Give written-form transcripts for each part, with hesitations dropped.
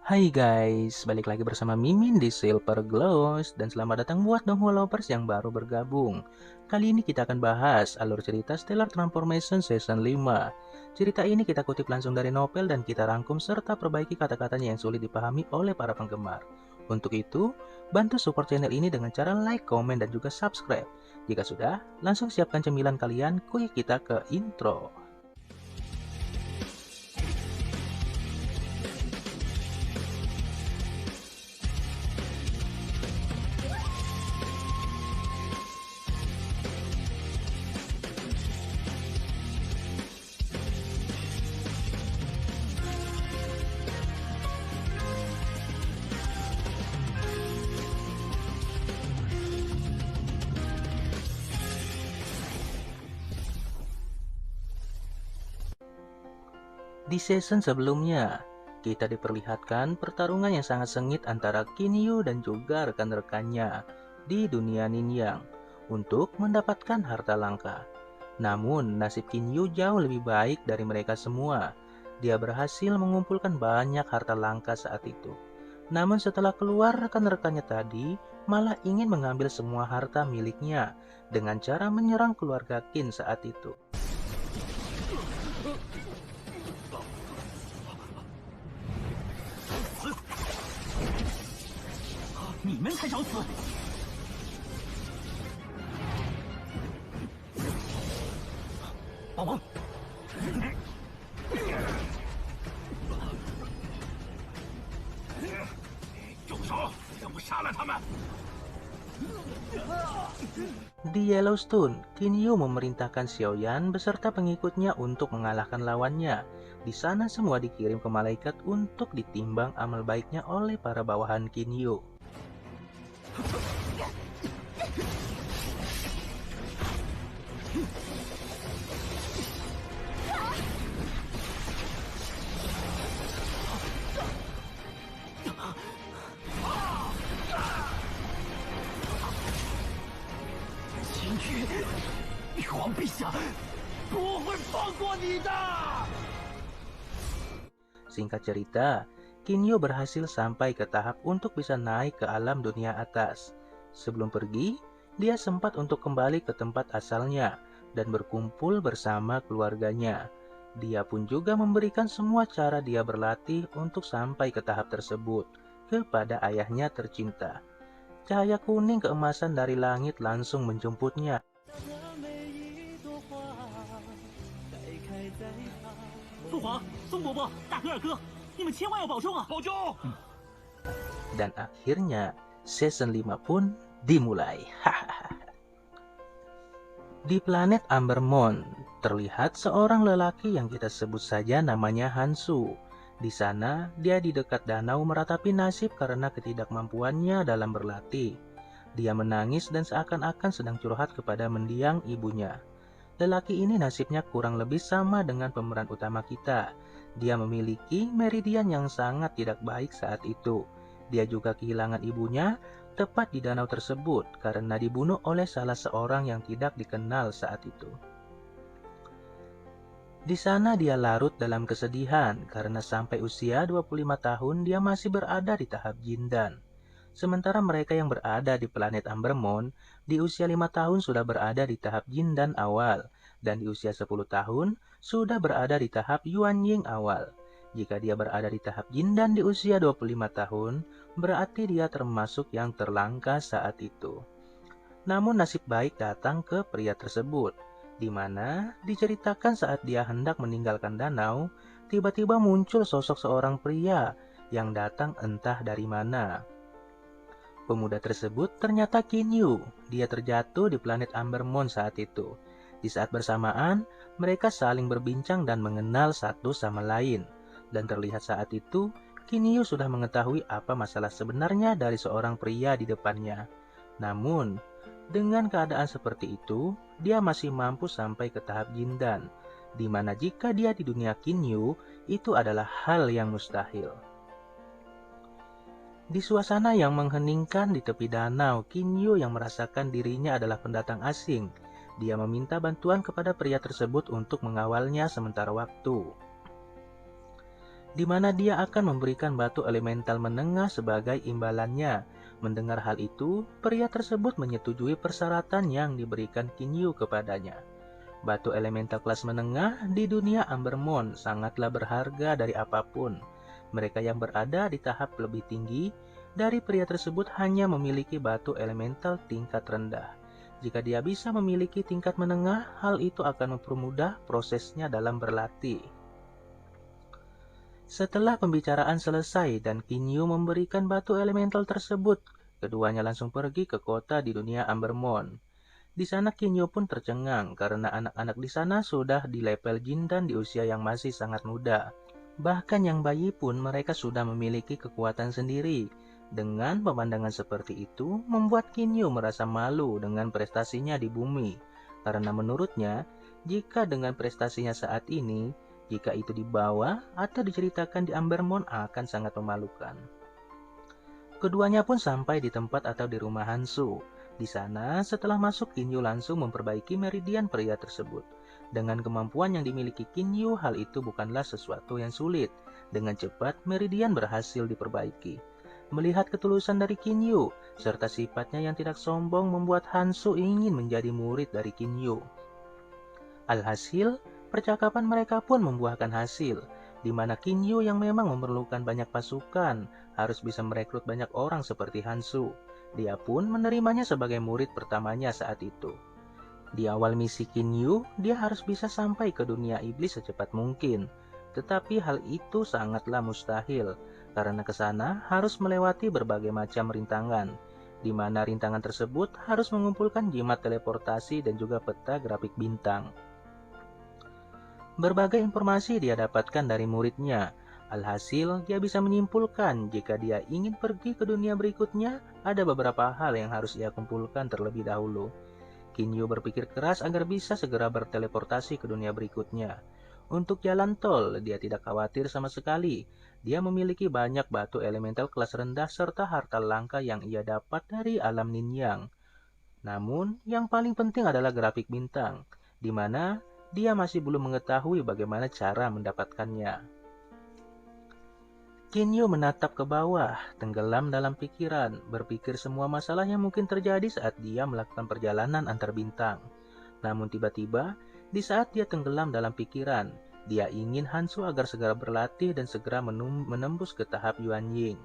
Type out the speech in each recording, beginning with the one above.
Hai guys, balik lagi bersama Mimin di Silver Glows dan selamat datang buat Donghua Lovers yang baru bergabung. Kali ini kita akan bahas alur cerita Stellar Transformation Season 5. Cerita ini kita kutip langsung dari novel dan kita rangkum serta perbaiki kata-katanya yang sulit dipahami oleh para penggemar. Untuk itu, bantu support channel ini dengan cara like, komen, dan juga subscribe. Jika sudah, langsung siapkan cemilan kalian, kuy kita ke intro. Di season sebelumnya, kita diperlihatkan pertarungan yang sangat sengit antara Kinyu dan juga rekan-rekannya di dunia Ninyang untuk mendapatkan harta langka. Namun, nasib Kinyu jauh lebih baik dari mereka semua. Dia berhasil mengumpulkan banyak harta langka saat itu. Namun setelah keluar rekan-rekannya tadi, malah ingin mengambil semua harta miliknya dengan cara menyerang keluarga Qin saat itu. 你们才找死！帮忙！住手！让我杀了他们！ Di Yellowstone, Kinyu memerintahkan Xiaoyan beserta pengikutnya untuk mengalahkan lawannya. Di sana semua dikirim ke malaikat untuk ditimbang amal baiknya oleh para bawahan Kinyu. Singkat cerita, Kinyu berhasil sampai ke tahap untuk bisa naik ke alam dunia atas. Sebelum pergi, dia sempat untuk kembali ke tempat asalnya dan berkumpul bersama keluarganya. Dia pun juga memberikan semua cara dia berlatih untuk sampai ke tahap tersebut kepada ayahnya tercinta. Cahaya kuning keemasan dari langit langsung menjemputnya. 父皇、宋伯伯、大哥、二哥，你们千万要保重啊！保重！ Dan akhirnya season 5 pun dimulai. Di planet Ambermon terlihat seorang lelaki yang kita sebut saja namanya Hansu. Di sana dia di dekat danau meratapi nasib karena ketidakmampuannya dalam berlatih. Dia menangis dan seakan-akan sedang curhat kepada mendiang ibunya. Lelaki ini nasibnya kurang lebih sama dengan pemeran utama kita. Dia memiliki meridian yang sangat tidak baik saat itu. Dia juga kehilangan ibunya tepat di danau tersebut karena dibunuh oleh salah seorang yang tidak dikenal saat itu. Di sana dia larut dalam kesedihan karena sampai usia 25 tahun dia masih berada di tahap Jindan. Sementara mereka yang berada di planet Ambermon di usia 5 tahun sudah berada di tahap Jindan awal dan di usia 10 tahun sudah berada di tahap Yuanying awal. Jika dia berada di tahap Jindan di usia 25 tahun, berarti dia termasuk yang terlangka saat itu. Namun nasib baik datang ke pria tersebut, di mana diceritakan saat dia hendak meninggalkan danau, tiba-tiba muncul sosok seorang pria yang datang entah dari mana. Pemuda tersebut ternyata Kinyu. Dia terjatuh di planet Ambermon saat itu. Di saat bersamaan, mereka saling berbincang dan mengenal satu sama lain. Dan terlihat saat itu, Kinyu sudah mengetahui apa masalah sebenarnya dari seorang pria di depannya. Namun, dengan keadaan seperti itu, dia masih mampu sampai ke tahap Jindan, di mana jika dia di dunia Kinyu, itu adalah hal yang mustahil. Di suasana yang mengheningkan di tepi danau, Kinyu yang merasakan dirinya adalah pendatang asing. Dia meminta bantuan kepada pria tersebut untuk mengawalnya sementara waktu. di mana dia akan memberikan batu elemental menengah sebagai imbalannya. Mendengar hal itu, pria tersebut menyetujui persyaratan yang diberikan Kinyu kepadanya. Batu elemental kelas menengah di dunia Ambermon sangatlah berharga dari apapun. Mereka yang berada di tahap lebih tinggi dari pria tersebut hanya memiliki batu elemental tingkat rendah. Jika dia bisa memiliki tingkat menengah, hal itu akan mempermudah prosesnya dalam berlatih. Setelah pembicaraan selesai dan Kinyu memberikan batu elemental tersebut, keduanya langsung pergi ke kota di dunia Ambermon. Di sana Kinyo pun tercengang karena anak-anak di sana sudah di level Jindan di usia yang masih sangat muda. Bahkan yang bayi pun mereka sudah memiliki kekuatan sendiri. Dengan pemandangan seperti itu, membuat Kinyo merasa malu dengan prestasinya di bumi. Karena menurutnya, jika dengan prestasinya saat ini, jika itu dibawa atau diceritakan di Ambermon akan sangat memalukan. Keduanya pun sampai di tempat atau di rumah Hansu. Di sana, setelah masuk, Kinyu langsung memperbaiki meridian pria tersebut. Dengan kemampuan yang dimiliki Kinyu, hal itu bukanlah sesuatu yang sulit. Dengan cepat, meridian berhasil diperbaiki. Melihat ketulusan dari Kinyu, serta sifatnya yang tidak sombong membuat Hansu ingin menjadi murid dari Kinyu. Alhasil, percakapan mereka pun membuahkan hasil, di mana Kinyu yang memang memerlukan banyak pasukan, harus bisa merekrut banyak orang seperti Hansu. Dia pun menerimanya sebagai murid pertamanya saat itu. Di awal misi Kinyu, dia harus bisa sampai ke dunia iblis secepat mungkin. Tetapi hal itu sangatlah mustahil, karena ke sana harus melewati berbagai macam rintangan, di mana rintangan tersebut harus mengumpulkan jimat teleportasi dan juga peta grafik bintang. Berbagai informasi dia dapatkan dari muridnya. Alhasil, dia bisa menyimpulkan jika dia ingin pergi ke dunia berikutnya, ada beberapa hal yang harus ia kumpulkan terlebih dahulu. Kinyu berpikir keras agar bisa segera berteleportasi ke dunia berikutnya. Untuk jalan tol, dia tidak khawatir sama sekali. Dia memiliki banyak batu elemental kelas rendah serta harta langka yang ia dapat dari alam Ninyang. Namun, yang paling penting adalah grafik bintang, di mana dia masih belum mengetahui bagaimana cara mendapatkannya. Kinyu menatap ke bawah, tenggelam dalam pikiran, berpikir semua masalah yang mungkin terjadi saat dia melakukan perjalanan antar bintang. Namun tiba-tiba, di saat dia tenggelam dalam pikiran, dia ingin Hansu agar segera berlatih dan segera menembus ke tahap Yuanying.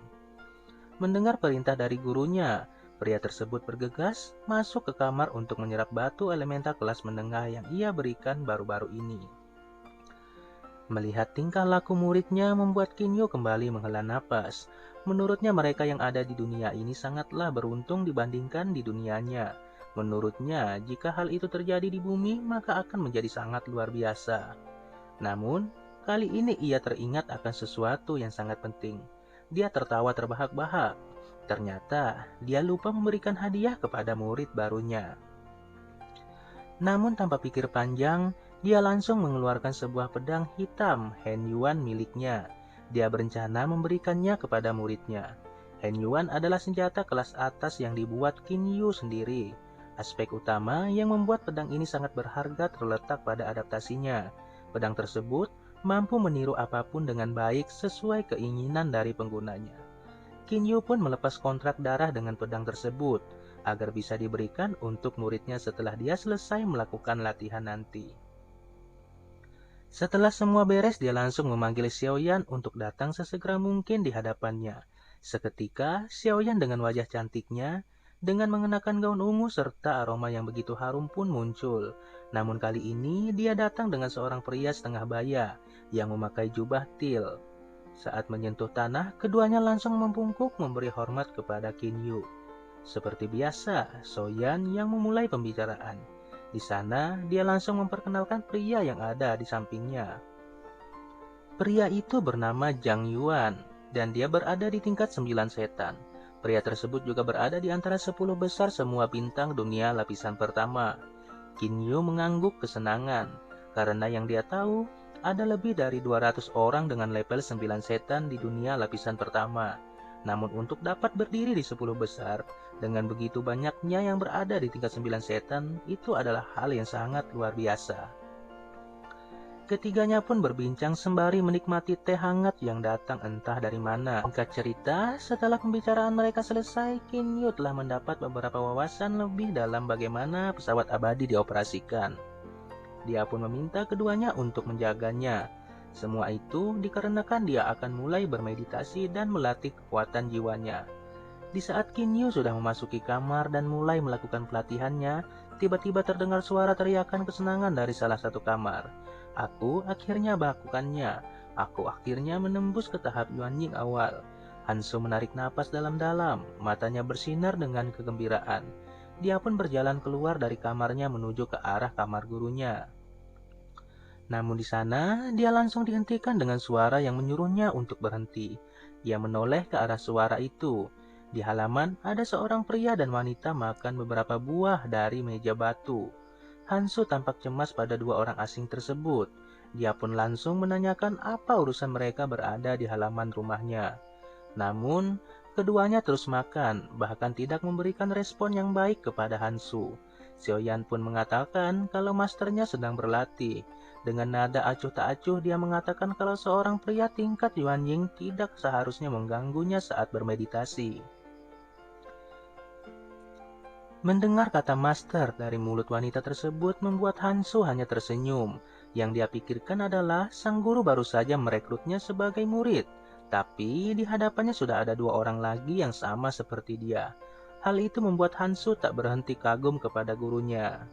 Mendengar perintah dari gurunya, pria tersebut bergegas masuk ke kamar untuk menyerap batu elemental kelas menengah yang ia berikan baru-baru ini. Melihat tingkah laku muridnya membuat Kinyu kembali menghela napas. Menurutnya mereka yang ada di dunia ini sangatlah beruntung dibandingkan di dunianya. Menurutnya, jika hal itu terjadi di bumi, maka akan menjadi sangat luar biasa. Namun, kali ini ia teringat akan sesuatu yang sangat penting. Dia tertawa terbahak-bahak. Ternyata, dia lupa memberikan hadiah kepada murid barunya. Namun tanpa pikir panjang, dia langsung mengeluarkan sebuah pedang hitam Hen Yuan miliknya. Dia berencana memberikannya kepada muridnya. Hen Yuan adalah senjata kelas atas yang dibuat Kinyu sendiri. Aspek utama yang membuat pedang ini sangat berharga terletak pada adaptasinya. Pedang tersebut mampu meniru apapun dengan baik sesuai keinginan dari penggunanya. Kinyu pun melepas kontrak darah dengan pedang tersebut, agar bisa diberikan untuk muridnya setelah dia selesai melakukan latihan nanti. Setelah semua beres, dia langsung memanggil Xiaoyan untuk datang sesegera mungkin di hadapannya. Seketika, Xiaoyan dengan wajah cantiknya, dengan mengenakan gaun ungu serta aroma yang begitu harum pun muncul. Namun kali ini, dia datang dengan seorang pria setengah baya, yang memakai jubah til. Saat menyentuh tanah, keduanya langsung membungkuk memberi hormat kepada Kinyu. Seperti biasa, Xiaoyan yang memulai pembicaraan. Di sana, dia langsung memperkenalkan pria yang ada di sampingnya. Pria itu bernama Zhang Yuan, dan dia berada di tingkat 9 setan. Pria tersebut juga berada di antara 10 besar semua bintang dunia lapisan pertama. Kinyu mengangguk kesenangan, karena yang dia tahu, ada lebih dari 200 orang dengan level 9 setan di dunia lapisan pertama. Namun untuk dapat berdiri di 10 besar, dengan begitu banyaknya yang berada di tingkat 9 setan, itu adalah hal yang sangat luar biasa. Ketiganya pun berbincang sembari menikmati teh hangat yang datang entah dari mana. Singkat cerita, setelah pembicaraan mereka selesai, Kinyu telah mendapat beberapa wawasan lebih dalam bagaimana pesawat abadi dioperasikan. Dia pun meminta keduanya untuk menjaganya. Semua itu dikarenakan dia akan mulai bermeditasi dan melatih kekuatan jiwanya. Di saat Kinyu sudah memasuki kamar dan mulai melakukan pelatihannya, tiba-tiba terdengar suara teriakan kesenangan dari salah satu kamar. Aku akhirnya melakukannya. Aku akhirnya menembus ke tahap Yuanjing awal. Hansu menarik napas dalam-dalam, matanya bersinar dengan kegembiraan. Dia pun berjalan keluar dari kamarnya menuju ke arah kamar gurunya. Namun di sana, dia langsung dihentikan dengan suara yang menyuruhnya untuk berhenti. Dia menoleh ke arah suara itu. Di halaman, ada seorang pria dan wanita makan beberapa buah dari meja batu. Hansu tampak cemas pada dua orang asing tersebut. Dia pun langsung menanyakan apa urusan mereka berada di halaman rumahnya. Namun, keduanya terus makan, bahkan tidak memberikan respon yang baik kepada Hansu. Xiaoyan pun mengatakan kalau masternya sedang berlatih. Dengan nada acuh tak acuh, dia mengatakan kalau seorang pria tingkat Yuanjing tidak seharusnya mengganggunya saat bermeditasi. Mendengar kata master dari mulut wanita tersebut membuat Hansu hanya tersenyum. Yang dia pikirkan adalah sang guru baru saja merekrutnya sebagai murid. Tapi di hadapannya sudah ada dua orang lagi yang sama seperti dia. Hal itu membuat Hansu tak berhenti kagum kepada gurunya.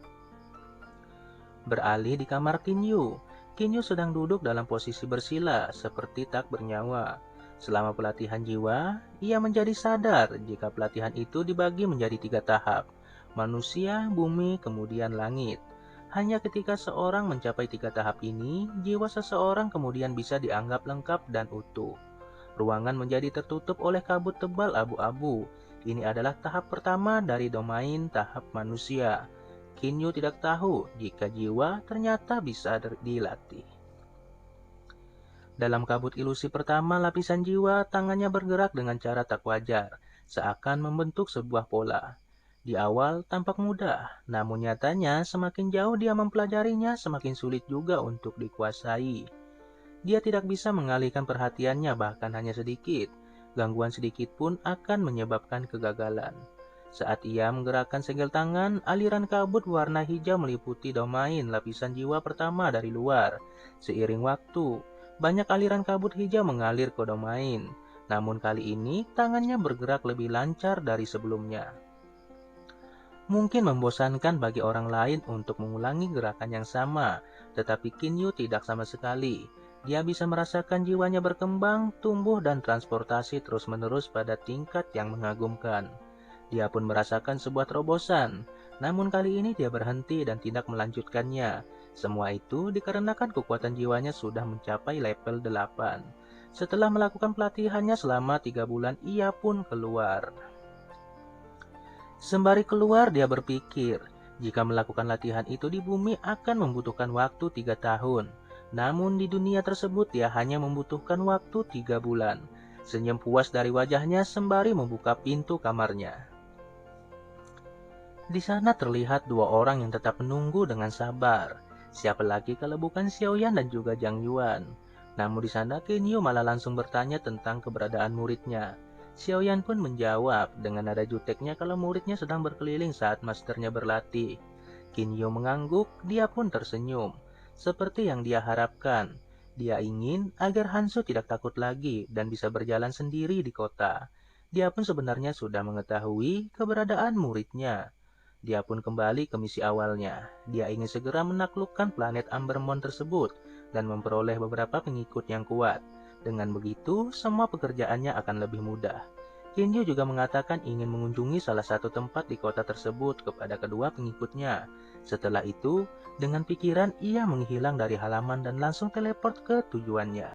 Beralih di kamar Kinyu. Kinyu sedang duduk dalam posisi bersila seperti tak bernyawa. Selama pelatihan jiwa, ia menjadi sadar jika pelatihan itu dibagi menjadi 3 tahap. Manusia, bumi, kemudian langit. Hanya ketika seorang mencapai 3 tahap ini, jiwa seseorang kemudian bisa dianggap lengkap dan utuh. Ruangan menjadi tertutup oleh kabut tebal abu-abu. Ini adalah tahap pertama dari domain tahap manusia. Kinyu tidak tahu jika jiwa ternyata bisa dilatih. Dalam kabut ilusi pertama lapisan jiwa, tangannya bergerak dengan cara tak wajar, seakan membentuk sebuah pola. Di awal tampak mudah, namun nyatanya semakin jauh dia mempelajarinya, semakin sulit juga untuk dikuasai. Dia tidak bisa mengalihkan perhatiannya bahkan hanya sedikit. Gangguan sedikit pun akan menyebabkan kegagalan. Saat ia menggerakkan segel tangan, aliran kabut warna hijau meliputi domain lapisan jiwa pertama dari luar. Seiring waktu, banyak aliran kabut hijau mengalir ke domain. Namun kali ini tangannya bergerak lebih lancar dari sebelumnya. Mungkin membosankan bagi orang lain untuk mengulangi gerakan yang sama, tetapi Kinyu tidak sama sekali. Dia bisa merasakan jiwanya berkembang, tumbuh, dan transportasi terus-menerus pada tingkat yang mengagumkan. Dia pun merasakan sebuah terobosan, namun kali ini dia berhenti dan tidak melanjutkannya. Semua itu dikarenakan kekuatan jiwanya sudah mencapai level 8. Setelah melakukan pelatihannya selama 3 bulan, ia pun keluar. Sembari keluar, dia berpikir, jika melakukan latihan itu di bumi akan membutuhkan waktu 3 tahun. Namun di dunia tersebut dia hanya membutuhkan waktu 3 bulan. Senyum puas dari wajahnya sembari membuka pintu kamarnya. Di sana terlihat 2 orang yang tetap menunggu dengan sabar. Siapa lagi kalau bukan Xiaoyan dan juga Zhang Yuan. Namun di sana Kinyu malah langsung bertanya tentang keberadaan muridnya. Xiaoyan pun menjawab dengan nada juteknya kalau muridnya sedang berkeliling saat masternya berlatih. Kinyu mengangguk, dia pun tersenyum. Seperti yang dia harapkan, dia ingin agar Hansu tidak takut lagi dan bisa berjalan sendiri di kota. Dia pun sebenarnya sudah mengetahui keberadaan muridnya. Dia pun kembali ke misi awalnya. Dia ingin segera menaklukkan planet Ambermon tersebut dan memperoleh beberapa pengikut yang kuat. Dengan begitu, semua pekerjaannya akan lebih mudah. Kinyu juga mengatakan ingin mengunjungi salah satu tempat di kota tersebut kepada kedua pengikutnya. Setelah itu, dengan pikiran ia menghilang dari halaman dan langsung teleport ke tujuannya.